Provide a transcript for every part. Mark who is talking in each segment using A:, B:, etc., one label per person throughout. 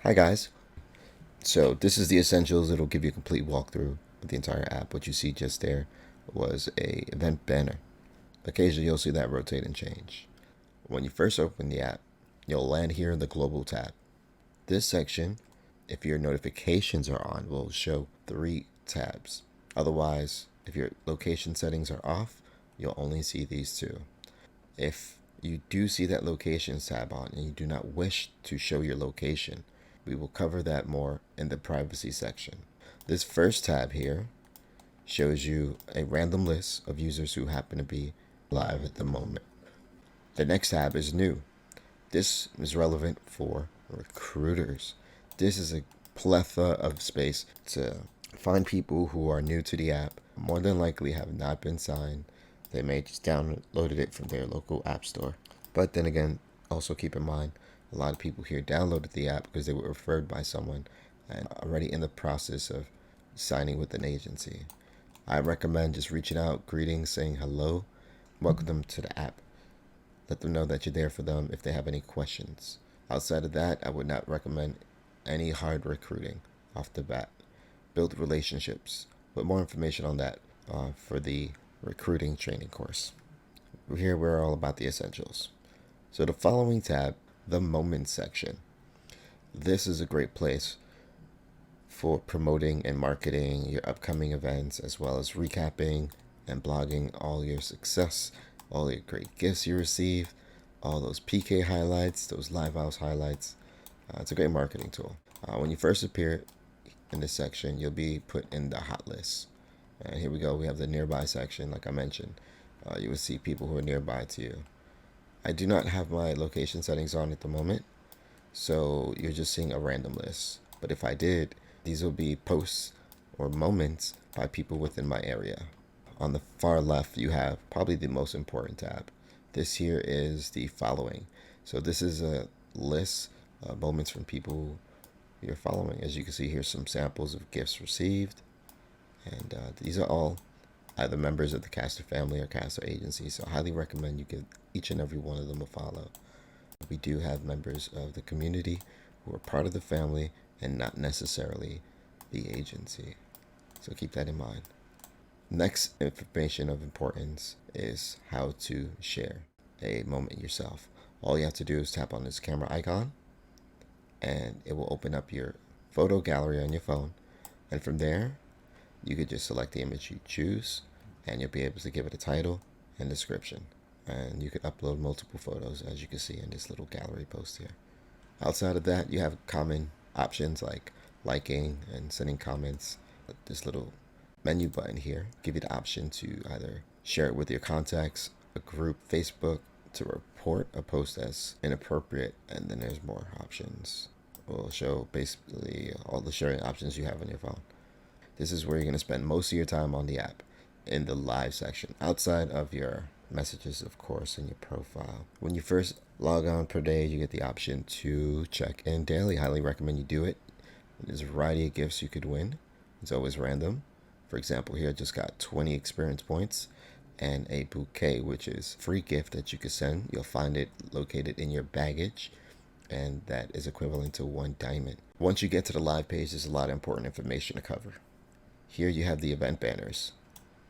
A: Hi guys. So this is the essentials. It'll give you a complete walkthrough of the entire app. What you see just there was a event banner. Occasionally you'll see that rotate and change. When you first open the app, you'll land here in the global tab. This section, if your notifications are on, will show 3 tabs. Otherwise, if your location settings are off, you'll only see these 2. If you do see that locations tab on and you do not wish to show your location, we will cover that more in the privacy section. This first tab here shows you a random list of users who happen to be live at the moment. The next tab is new. This is relevant for recruiters. This is a plethora of space to find people who are new to the app, more than likely have not been signed. They may just downloaded it from their local app store. But then again, also keep in mind, a lot of people here downloaded the app because they were referred by someone and already in the process of signing with an agency. I recommend just reaching out, greeting, saying hello, welcome them to the app. Let them know that you're there for them if they have any questions. Outside of that, I would not recommend any hard recruiting off the bat. Build relationships. But more information on that for the recruiting training course. Here we're all about the essentials. So the following tab, the moments section. This is a great place for promoting and marketing your upcoming events, as well as recapping and blogging all your success, all your great gifts you received, all those PK highlights, those live house highlights. It's a great marketing tool. When you first appear in this section, you'll be put in the hot list. And here we go. We have the nearby section, like I mentioned. You will see people who are nearby to you. I do not have my location settings on at the moment, so you're just seeing a random list. But if I did, these will be posts or moments by people within my area. On the far left, you have probably the most important tab. This here is the following. So this is a list of moments from people you're following. As you can see, here's some samples of gifts received. And these are all either members of the caster family or caster agency. So I highly recommend you give each and every one of them a follow. We do have members of the community who are part of the family and not necessarily the agency. So keep that in mind. Next information of importance is how to share a moment yourself. All you have to do is tap on this camera icon and it will open up your photo gallery on your phone. And from there, you could just select the image you choose and you'll be able to give it a title and description. And you can upload multiple photos, as you can see in this little gallery post here. Outside of that, you have common options like liking and sending comments. This little menu button here give you the option to either share it with your contacts, a group, Facebook, to report a post as inappropriate, and then there's more options. We'll show basically all the sharing options you have on your phone. This is where you're going to spend most of your time on the app, in the live section, outside of your messages, of course, in your profile. When you first log on per day, you get the option to check in daily. Highly recommend you do it. There's a variety of gifts you could win. It's always random. For example, here I just got 20 experience points and a bouquet, which is a free gift that you could send. You'll find it located in your baggage, and that is equivalent to 1 diamond. Once you get to the live page, there's a lot of important information to cover. Here you have the event banners.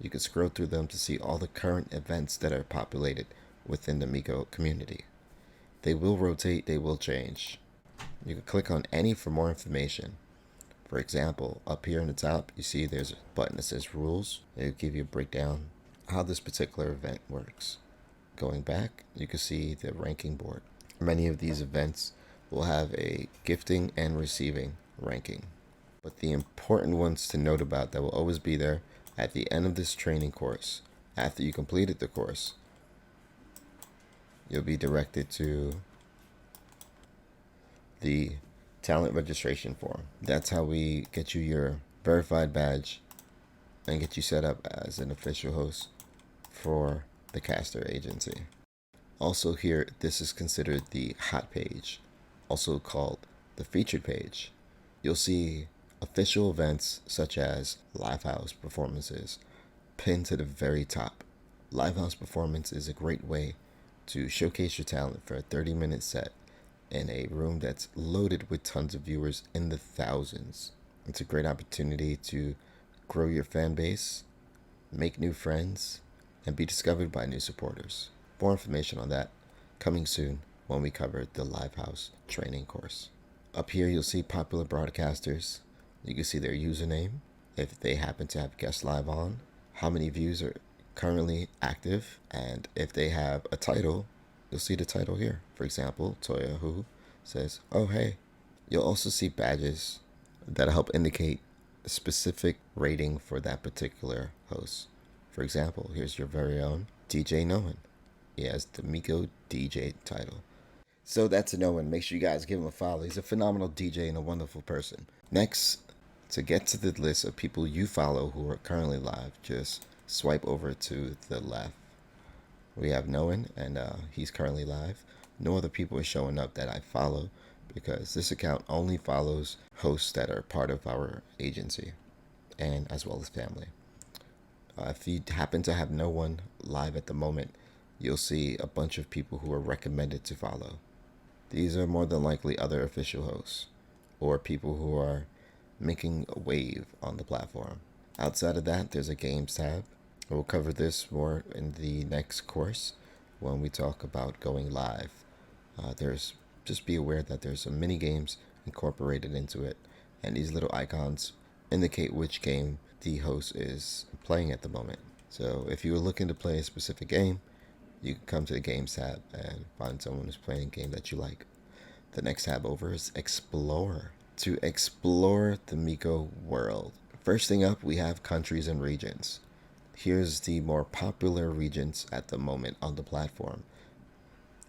A: You can scroll through them to see all the current events that are populated within the Mico community. They will rotate, they will change. You can click on any for more information. For example, up here in the top, you see there's a button that says rules. It'll give you a breakdown how this particular event works. Going back, you can see the ranking board. Many of these events will have a gifting and receiving ranking. But the important ones to note about that will always be there at the end of this training course, after you completed the course, you'll be directed to the talent registration form. That's how we get you your verified badge and get you set up as an official host for the caster agency. Also here, this is considered the hot page, also called the featured page. You'll see official events such as live house performances pinned to the very top. Live house performance is a great way to showcase your talent for a 30-minute set in a room that's loaded with tons of viewers in the thousands. It's a great opportunity to grow your fan base, make new friends, and be discovered by new supporters. More information on that coming soon when we cover the Livehouse training course. Up here, you'll see popular broadcasters. You can see their username, if they happen to have guests live on, how many views are currently active, and if they have a title, you'll see the title here. For example, Toya Who says, "Oh hey." You'll also see badges that help indicate a specific rating for that particular host. For example, here's your very own DJ Noen. He has the Mico DJ title. So that's a Noen. Make sure you guys give him a follow. He's a phenomenal DJ and a wonderful person. Next, to get to the list of people you follow who are currently live, just swipe over to the left. We have Noen, and he's currently live. No other people are showing up that I follow because this account only follows hosts that are part of our agency and as well as family. If you happen to have no one live at the moment, you'll see a bunch of people who are recommended to follow. These are more than likely other official hosts or people who are making a wave on the platform. Outside of that, there's a games tab. We'll cover this more in the next course when we talk about going live. Just be aware that there's some mini games incorporated into it, and these little icons indicate which game the host is playing at the moment. So if you were looking to play a specific game, you can come to the games tab and find someone who's playing a game that you like. The next tab over is Explore. To explore the Mico world. First thing up, we have countries and regions. Here's the more popular regions at the moment on the platform.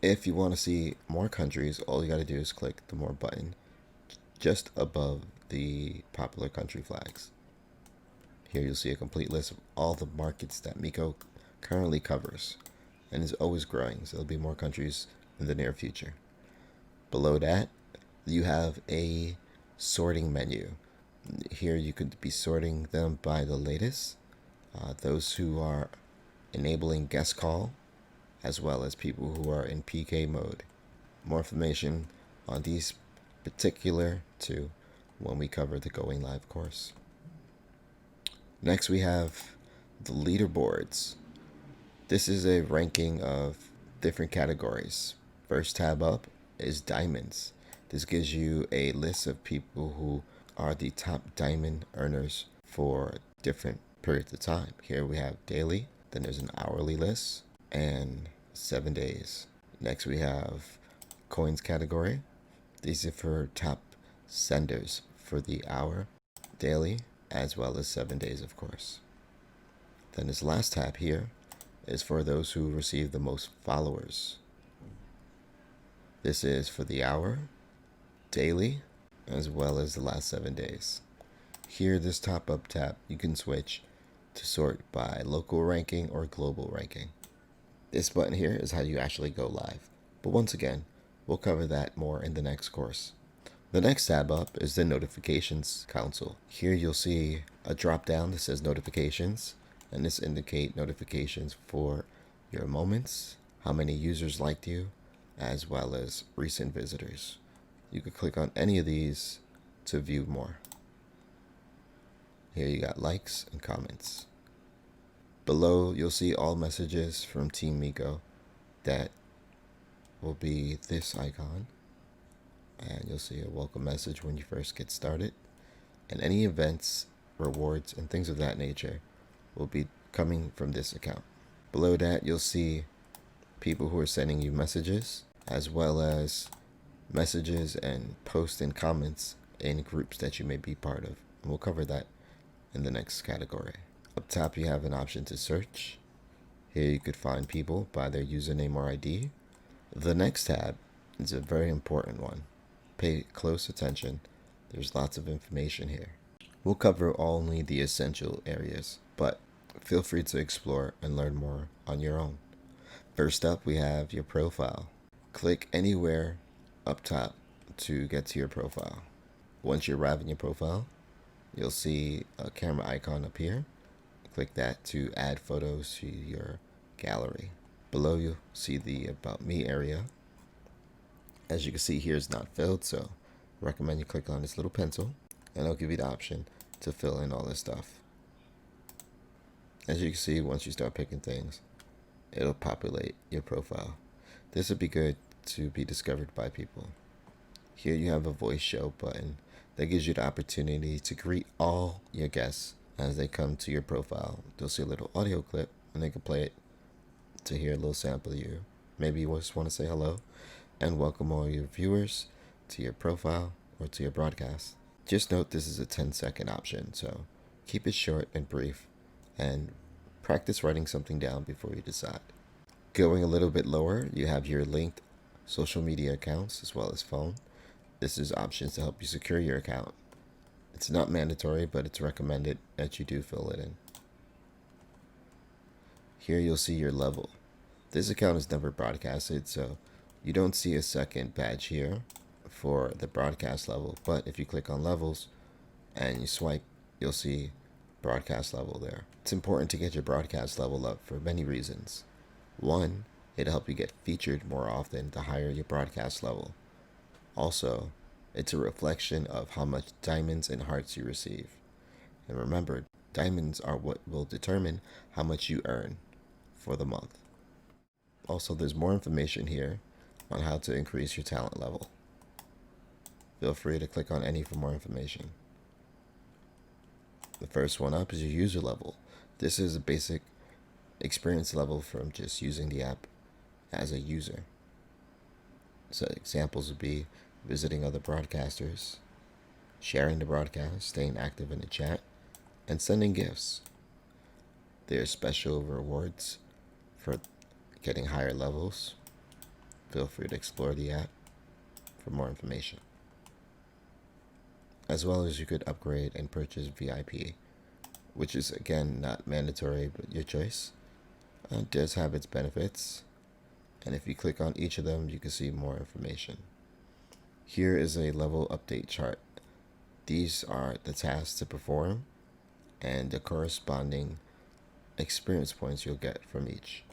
A: If you want to see more countries, all you got to do is click the more button just above the popular country flags. Here you'll see a complete list of all the markets that Mico currently covers and is always growing, so there'll be more countries in the near future. Below that, you have a sorting menu. Here you could be sorting them by the latest, those who are enabling guest call, as well as people who are in PK mode. More information on these particular two when we cover the Going Live course. Next we have the leaderboards. This is a ranking of different categories. First tab up is diamonds. This gives you a list of people who are the top diamond earners for different periods of time. Here we have daily, then there's an hourly list, and 7 days. Next we have coins category. These are for top senders for the hour, daily, as well as 7 days, of course. Then this last tab here is for those who receive the most followers. This is for the hour, daily, as well as the last 7 days. Here, this top up tab, you can switch to sort by local ranking or global ranking. This button here is how you actually go live. But once again, we'll cover that more in the next course. The next tab up is the notifications console. Here you'll see a drop down that says notifications, and this indicates notifications for your moments, how many users liked you, as well as recent visitors. You could click on any of these to view more. Here you got likes and comments. Below, you'll see all messages from Team Mico. That will be this icon. And you'll see a welcome message when you first get started. And any events, rewards, and things of that nature will be coming from this account. Below that, you'll see people who are sending you messages, as well as messages and posts and comments in groups that you may be part of. And we'll cover that in the next category. Up top, you have an option to search. Here you could find people by their username or ID. The next tab is a very important one. Pay close attention. There's lots of information here. We'll cover only the essential areas, but feel free to explore and learn more on your own. First up, we have your profile. Click anywhere up top to get to your profile. Once you arrive in your profile, you'll see a camera icon up here. Click that to add photos to your. your gallery. Below, you'll see the About Me area. As you can see here, it's not filled, so I recommend you click on this little pencil and it'll give you the option to fill in all this stuff. As you can see, once you start picking things, it'll populate your profile. This would be good to be discovered by people. Here you have a voice show button that gives you the opportunity to greet all your guests as they come to your profile. They'll see a little audio clip and they can play it to hear a little sample of you. Maybe you just want to say hello and welcome all your viewers to your profile or to your broadcast. Just note this is a 10-second option, so keep it short and brief and practice writing something down before you decide. Going a little bit lower, you have your linked social media accounts as well as phone. This is options to help you secure your account. It's not mandatory, but it's recommended that you do fill it in. Here you'll see your level. This account is never broadcasted, so you don't see a second badge here for the broadcast level. But if you click on levels and you swipe, you'll see broadcast level there. It's important to get your broadcast level up for many reasons. One, it'll help you get featured more often the higher your broadcast level. Also, it's a reflection of how much diamonds and hearts you receive. And remember, diamonds are what will determine how much you earn for the month. Also, there's more information here on how to increase your talent level. Feel free to click on any for more information. The first one up is your user level. This is a basic experience level from just using the app as a user. So examples would be visiting other broadcasters, sharing the broadcast, staying active in the chat, and sending gifts. There's special rewards for getting higher levels. Feel free to explore the app for more information. As well as you could upgrade and purchase VIP, which is again not mandatory, but your choice. It does have its benefits, and if you click on each of them, you can see more information. Here is a level update chart. These are the tasks to perform and the corresponding experience points you'll get from each.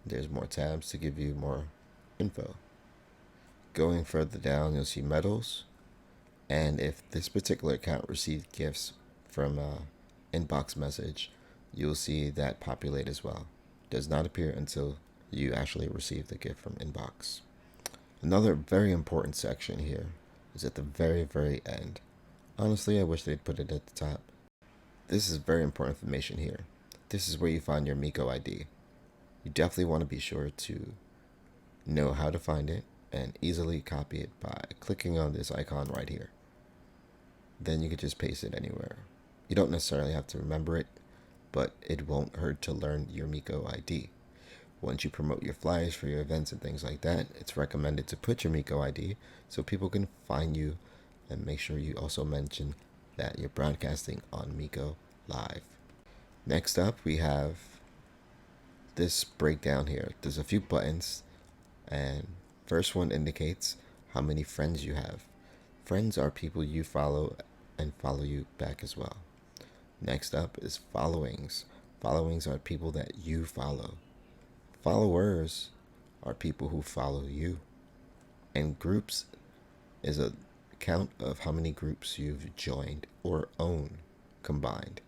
A: There's more tabs to give you more info. Going further down, you'll see medals, and if this particular account received gifts from inbox message, you'll see that populate as well. Does not appear until you actually receive the gift from inbox. Another very important section here is at the very end. Honestly, I wish they'd put it at the top. This is very important information here. This is where you find your Mico ID. You definitely want to be sure to know how to find it and easily copy it by clicking on this icon right here. Then you can just paste it anywhere. You don't necessarily have to remember it, but it won't hurt to learn your Mico ID. Once you promote your flyers for your events and things like that, it's recommended to put your Mico ID so people can find you, and make sure you also mention that you're broadcasting on Mico Live. Next up, we have this breakdown here. There's a few buttons, and first one indicates how many friends you have. Friends are people you follow and follow you back as well. Next up is followings. Followings are people that you follow. Followers are people who follow you. And groups is a count of how many groups you've joined or own combined.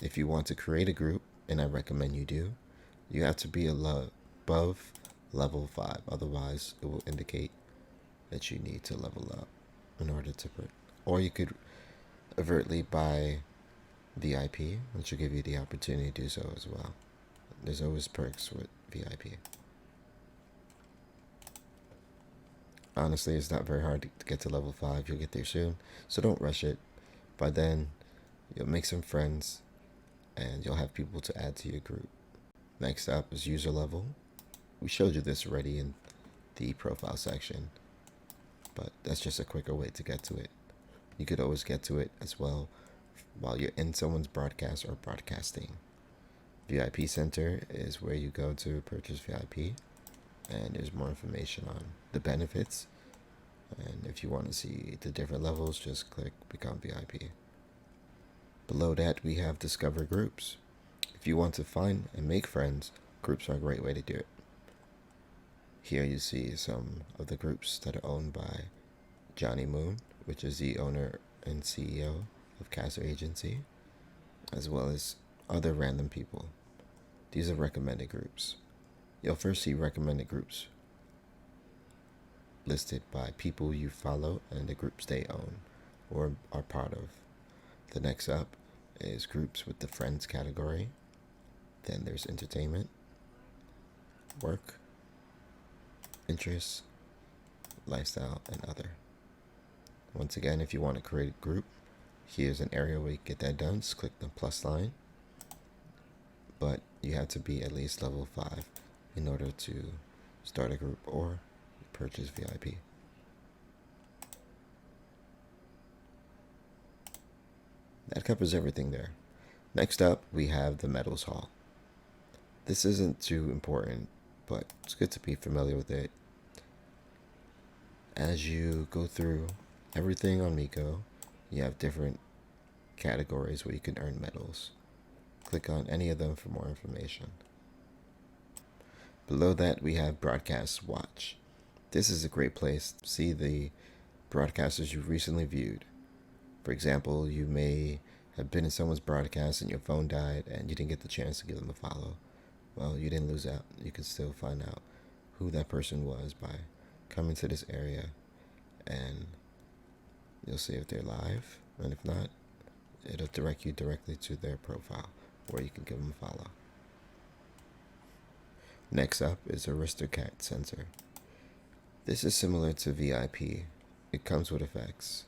A: If you want to create a group, and I recommend you do, you have to be above level 5. Otherwise, it will indicate that you need to level up in order to or you could overtly buy VIP, which will give you the opportunity to do so as well. There's always perks with VIP. Honestly, it's not very hard to get to level 5. You'll get there soon, so don't rush it. By then, you'll make some friends, and you'll have people to add to your group. Next up is user level. We showed you this already in the profile section, but that's just a quicker way to get to it. You could always get to it as well while you're in someone's broadcast or broadcasting. VIP Center is where you go to purchase VIP, and there's more information on the benefits. And if you want to see the different levels, just click Become VIP. Below that, we have Discover Groups. If you want to find and make friends Groups are a great way to do it. Here you see some of the groups that are owned by Johnny Moon, which is the owner and CEO of Caster Agency, as well as other random people. These are recommended groups. You'll first see recommended groups listed by people you follow and the groups they own or are part of. The next up is groups with the friends category. Then there's entertainment, work, interests, lifestyle, and other. Once again, if you want to create a group, here's an area where you get that done. Just click the plus sign. But you have to be at least level 5 in order to start a group or purchase VIP. That covers everything there. Next up, we have the Medals Hall. This isn't too important, but it's good to be familiar with it. As you go through everything on Mico, you have different categories where you can earn medals. Click on any of them for more information. Below that, we have Broadcast Watch. This is a great place to see the broadcasters you've recently viewed. For example, you may have been in someone's broadcast and your phone died and you didn't get the chance to give them a follow. Well, you didn't lose out. You can still find out who that person was by coming to this area, and you'll see if they're live, and if not, it'll direct you directly to their profile where you can give them a follow. Next up is Aristocrat Sensor. This is similar to VIP. It comes with effects.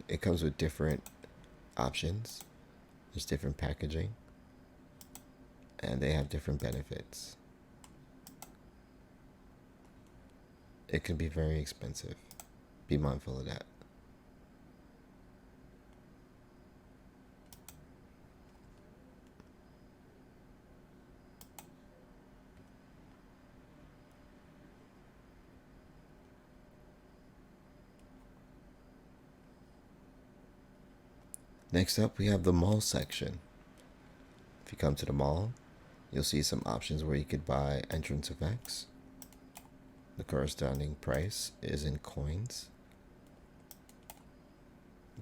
A: It comes with different options. There's different packaging, and they have different benefits. It can be very expensive. Be mindful of that. Next up, we have the mall section. If you come to the mall, you'll see some options where you could buy entrance effects. The corresponding price is in coins.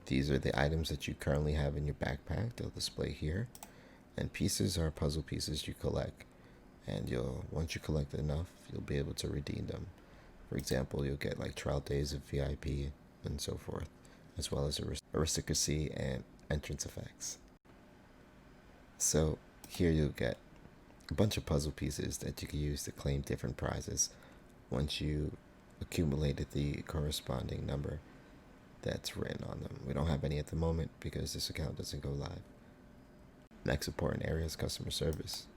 A: These are the items that you currently have in your backpack. They'll display here. And pieces are puzzle pieces you collect. And once you collect enough, you'll be able to redeem them. For example, you'll get like trial days of VIP and so forth, as well as aristocracy and entrance effects. So here you'll get a bunch of puzzle pieces that you can use to claim different prizes once you accumulated the corresponding number that's written on them. We don't have any at the moment because this account doesn't go live. Next important area is customer service.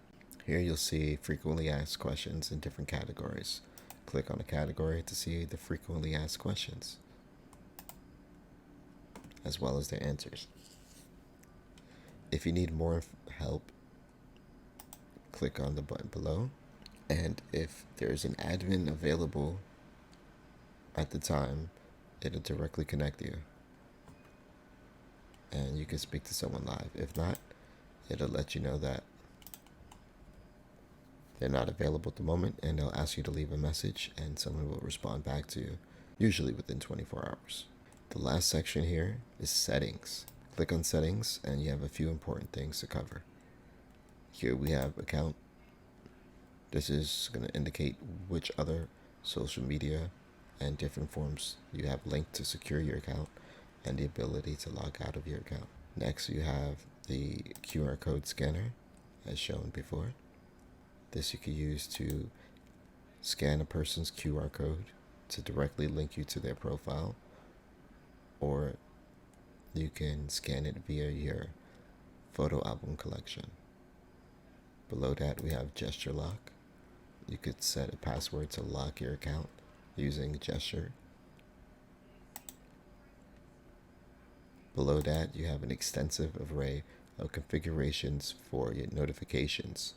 A: Here you'll see frequently asked questions in different categories. Click on a category to see the frequently asked questions, as well as their answers. If you need more help, click on the button below, and if there's an admin available at the time, it'll directly connect you and you can speak to someone live. If not, it'll let you know that they're not available at the moment, and they'll ask you to leave a message and someone will respond back to you, usually within 24 hours. The last section here is settings. Click on settings and you have a few important things to cover. Here we have account. This is going to indicate which other social media and different forms you have linked to secure your account and the ability to log out of your account. Next, you have the QR code scanner as shown before. This you can use to scan a person's QR code to directly link you to their profile, or you can scan it via your photo album collection. Below that, we have gesture lock. You could set a password to lock your account using gesture. Below that, you have an extensive array of configurations for your notifications.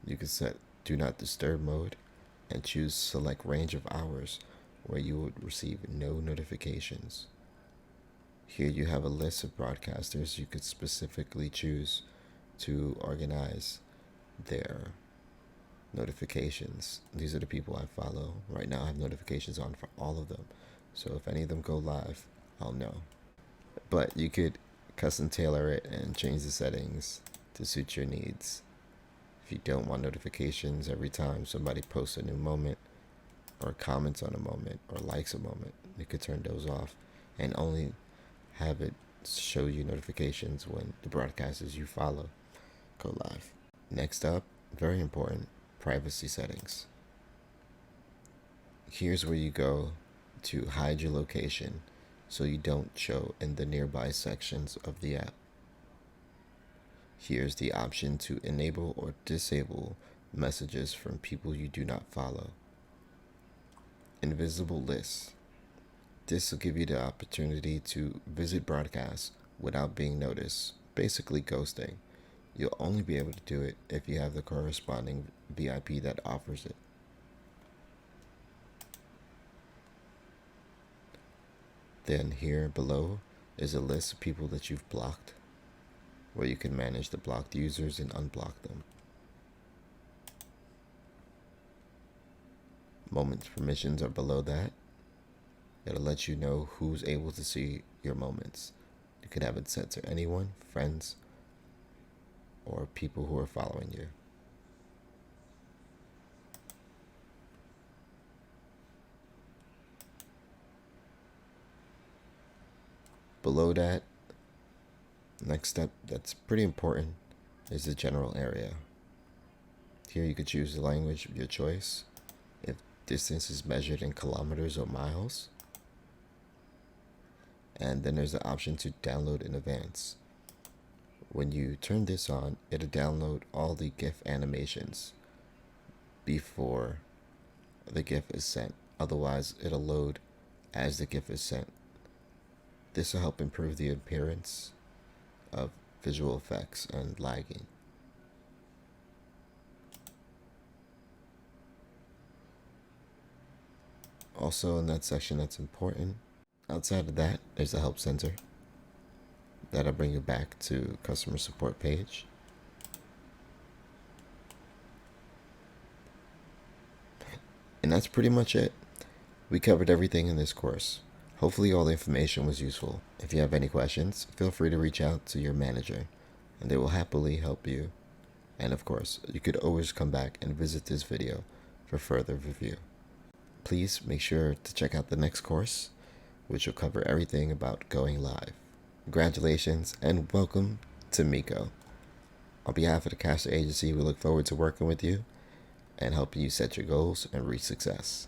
A: You can set do not disturb mode and choose select range of hours where you would receive no notifications. Here you have a list of broadcasters you could specifically choose to organize their notifications. These are the people I follow. Right now I have notifications on for all of them. So if any of them go live, I'll know. But you could custom tailor it and change the settings to suit your needs. If you don't want notifications every time somebody posts a new moment or comments on a moment or likes a moment, you could turn those off and only have it show you notifications when the broadcasters you follow go live. Next up, very important, privacy settings. Here's where you go to hide your location so you don't show in the nearby sections of the app. Here's the option to enable or disable messages from people you do not follow. Invisible lists. This will give you the opportunity to visit broadcasts without being noticed, basically ghosting. You'll only be able to do it if you have the corresponding VIP that offers it. Then here below is a list of people that you've blocked, where you can manage the blocked users and unblock them. Moments permissions are below that. It'll let you know who's able to see your moments. You could have it set to anyone, friends, or people who are following you. Below that, next step that's pretty important is the general area. Here you could choose the language of your choice, if distance is measured in kilometers or miles, and then there's the option to download in advance. When you turn this on, it'll download all the GIF animations before the GIF is sent. Otherwise, it'll load as the GIF is sent. This will help improve the appearance of visual effects and lagging. Also in that section that's important, outside of that, there's the help center. That'll bring you back to customer support page. And that's pretty much it. We covered everything in this course. Hopefully all the information was useful. If you have any questions, feel free to reach out to your manager and they will happily help you. And of course, you could always come back and visit this video for further review. Please make sure to check out the next course, which will cover everything about going live. Congratulations and welcome to Mico. On behalf of the Caster Agency, we look forward to working with you and helping you set your goals and reach success.